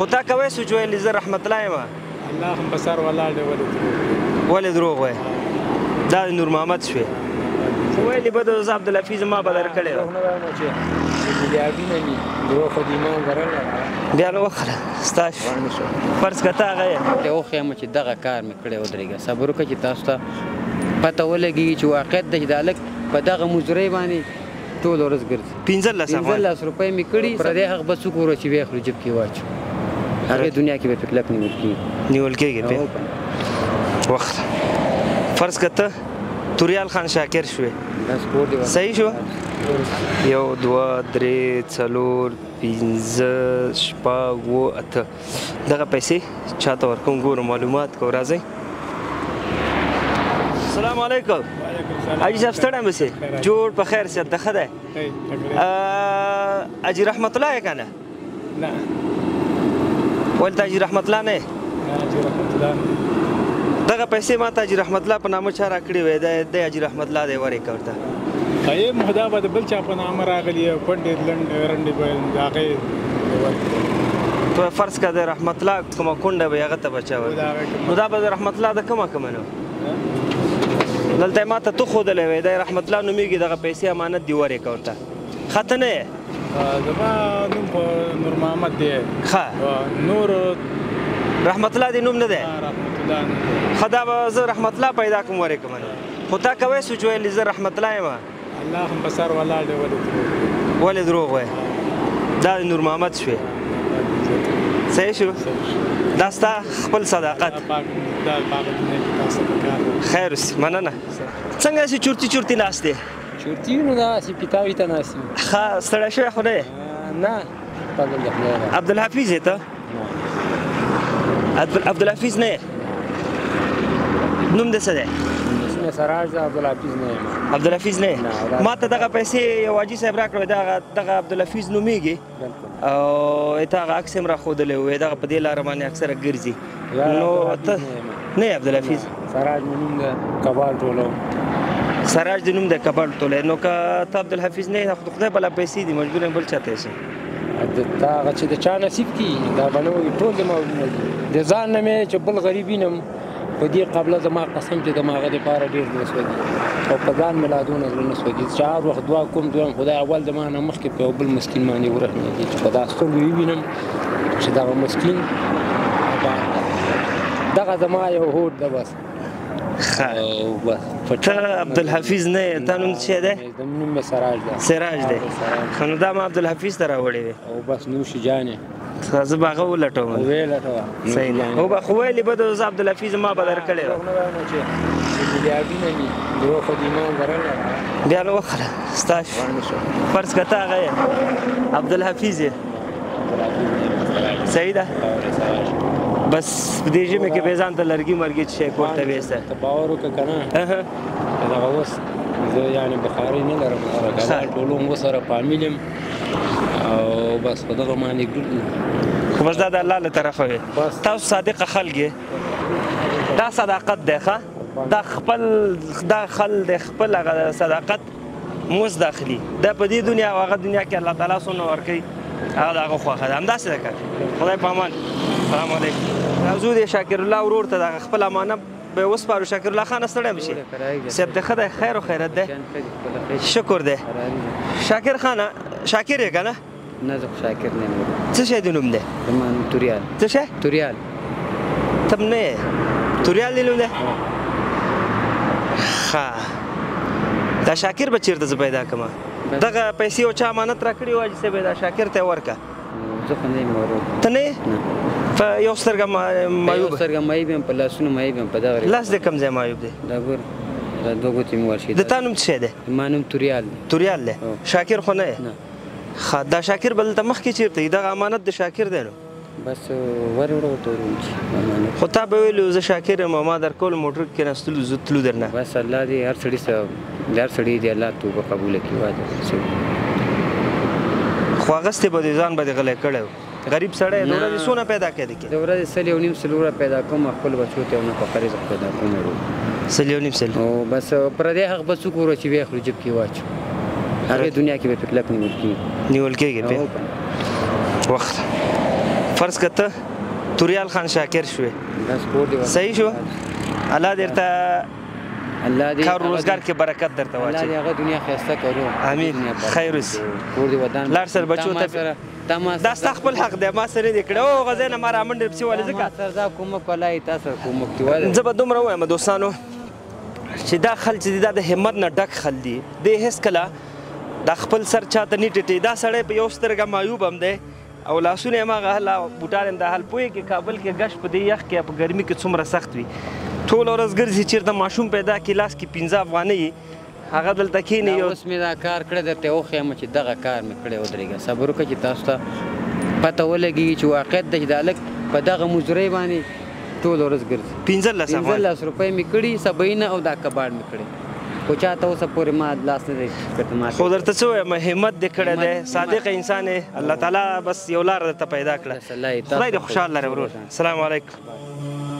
خو تا کوی سو چې ویلې زه رحمت الله یم الله هم په سر ولاړ دی ولې دروغ وایې دا د نور محمد شوې خو ویلې به د زه عبدالحفیظ ما به در کړې وه بیا نو وخوره ستا فرض که ته هغه یې وښیم چې دغه کار مې کړی ودرېږه صبر وکړه چې تاسو ته پته ولګېږي چې واقعیت ده چې دا هلک په دغه مزدورۍ باندې ټوله ورځ ګرځي 15 روپۍ مې کړي پردی هغه به څوک وروه چې بیا خلو جب کې واچو هغې دنیا کې به پې کلک نیول کېږي وخت فرض که ته توریال خان شاکر شوې صحیح شو 1 2 3 4 5 6 7 8 دغه پیسې چاته ورکوم ګورو معلومات کو راځئ السلام علیکم حاجي صاحب ستړی مه سې جوړ په خیر صحت ده ښه دی حاجي رحمت الله یې که نه ولې ته حاجي رحمت الله نه یې دغه پیسې ما ته حاجي رحمت الله په نامه چا راکړې وې دی حاجي رحمت الله دی ورې که ورته دا به د بل چا په نامه راغلي کونډې رنډې به د هغې تو فرض که د رحمت الله کومه کونډه به هغه ته به چا وایي نو دا به د رحمت الله د کومه کومه نه دلته یې ما ته تو ښودلی وی دی رحمت الله نومېږي دغه پیسې امانت دې ورې که ورته ښه ته نه یې زما نوم خو نور محمد دی ښه نور رحمت الله دې نوم نه دی رحمت الله ښه دا به زه رحمت الله پیدا کوم ورې کوم خو تا کوی سو چې ویلې زه رحمت الله یم الله هم په سر ولاړ دی ولې دروغ وایې دا د نور محمد شوې صحیح شو دا ستا خپل صداقت خیر اوسې مننه څنګه داسې چورتي چورتي ناست دی چورتي نو داسې پیتاوي ته ناست یم ښه ستړی شوی خو نه یې نه عبدالحفیظ یې ته عبدالحفیظ نه یې نوم دې څه دی سراج ده عبدالحفیظ نه یم عبدالحفیظ نه ما ته دغه پیسې یو حاجي صاحب راکړی دغه عبدالحفیظ نومېږي او ته هغه عکس هم راښودلی وی دغه په دې لاره باندې اکثره ګرځي نو ته نه یې عبدالحفیظ سراج مې نوم ده کبال ټولوم سراج دې نوم دی کبال ټولوی نو که ته عبدالحفیظ نه یې د خدای بله پیسې دي مجبور یم بل چا ته یې شي هغه چې د چا نصیب کېږي دا به نه وایي ټول زما ورونه دي د ځان نه مې چې بل غریب وینم په دې قبله زما قسم چې د هغه دپاره ډېر زړه سوځي او په ځان مې لا دونه زړه نه سوځي چې هر وخت دعا کوم دویم خدای اول د ما نه مخکې په یو بل مسکین باندې ورحمېږي چې په دا سترګو ووینم چې دغه مسکین دغه زما یو هوډ ده بس ته عبدالحفیظ نه یې تا نوم څه دی نوم مې سراج ده سراج دی ښه نو دا ما عبدالحفیظ ته راوړی وی او بس نوشي جانې زه به هغه ولټوم صحیح دی خو ویلې به د زه عبدالحفیظ ما به در کړی وه بیا نو وخوره ستا فرض که ته هغه یې عبدالحفیظ یې صحیح ده بس په دې ژمي کې به ځان ته لرګي مرګي څه شی کور ته ویسته ته باور وکړه که نه دغه اوس زه یعنې بخارۍ نه لرم ټولو هم ورسره فامیل یم او بس په دغه باندې خو بس دا د الله له طرفه وي تاسو صادقه خلک یې دا صداقت دی ښه دا خل د خپل هغه صداقت مزد اخلي دا په دې دنیا او هغه دنیا کې الله تعالی څونه ورکوي هغه د هغه خوښه ده همداسې ده که خدای په امان السلام علیکم راځو د شاکر الله ورور ته دغه خپل امانت به وسپارو شاکر الله خانه ستړی مه شي صاحب د ښه دی خیر و خیرت دی شکر دی شاکر خانه شاکر یې که نه نه زه خو شاکر نه یم څه شی د نوم دی زما نوم توریال څه شی توریال ته نه یې توریال دې نوم دی ښه دا شاکر به چېرته زه پیدا کړم دغه پیسې یو چا امانت راکړي و حاجي صاحب دا شاکر ته یې ورکړه زه خو نه یم ورور ته نه یې په یو سترګه معیوب یو سترګه معیوب یم په لاسونو معیوب یم په دغه لاس دې کوم ځای معیوب دی دا ګور دا دوه ګوتې مې ورشي د تا نوم څه شی دی زما نوم توریال دی توریال دی شاکر خو نه یې ښه دا شاکر به دلته مخکې چېرته وي دغه امانت د شاکر دی نو بس ور وړه ورته وروم چې امانت خو تا به ویلي زه شاکر یم ما درکولو موټر کې کېناستلو زه تلو درنه بس الله دې هر سړي دې الله توبه قبوله کړي واده خو اغستې به دې ځان به دې غلی کړی غریب سړی د ورځې څونه پیدا کړی د ورځې سل یو نیم سل وړه پیدا کوم خپل بچو ته یو نفقه رزق پیدا کوم سل یو نیم سل او بس پردی حق به څوک وروه چې بیا خلو جب کې واچو هغې دنیا کې به پې کلک نیول کېږي نیول کېږي پې وخت فرض کړه ته توریال خان شاکر شوې صحیح شو الله دې ته الله دې کار روزګار کې برکت درته الله واچوي دې هغه دنیا ښایسته کړو امین خیر اوسي کور دې ودان لاړ سره بچو ته دا ستا خپل حق دی ما سره دې کړی او غزې نه ما رامنډې پسې ولې ځکه سر دا کومک ولای تاسو کومک دی وایي زه به دومره ووایم دوستانو چې دا خل چې دي دا د همت نه ډک خل دي دې هېڅ کله دا خپل سر چاته نه ټیټي دا سړی په یو سترګه معیوب هم دی او لاسونه یې هماغه هله بوټان یې دا حال پوهېږي کابل کې ګشت په دې یخ کې په ګرمي کې څومره سخت وي ټوله ورځ ګرځي چېرته ماشوم پیدا کړي لاس کې 15 افغانۍ هغه دلته کښېني یو اوس مې دا کار کړی درته وښیم چې دغه کار مې کړی ودرېږه صبر وکړه چې تاسو ته پته ولګېږي چې واقعیت ده چې دا هلک په دغه مزدورۍ باندې ټوله ورځ ګرځي 15 روپۍ مې کړي سبعینه او دا کباړ مې کړی خو چاته اوسه پورې ما لاس نه دی کړی خو درته څه ووایم همت دې کړی دی صادق انسان یې الله تعالی بس یو لاره درته پیدا کړه خدای دې خوشحال لرې ورور السلام علیکم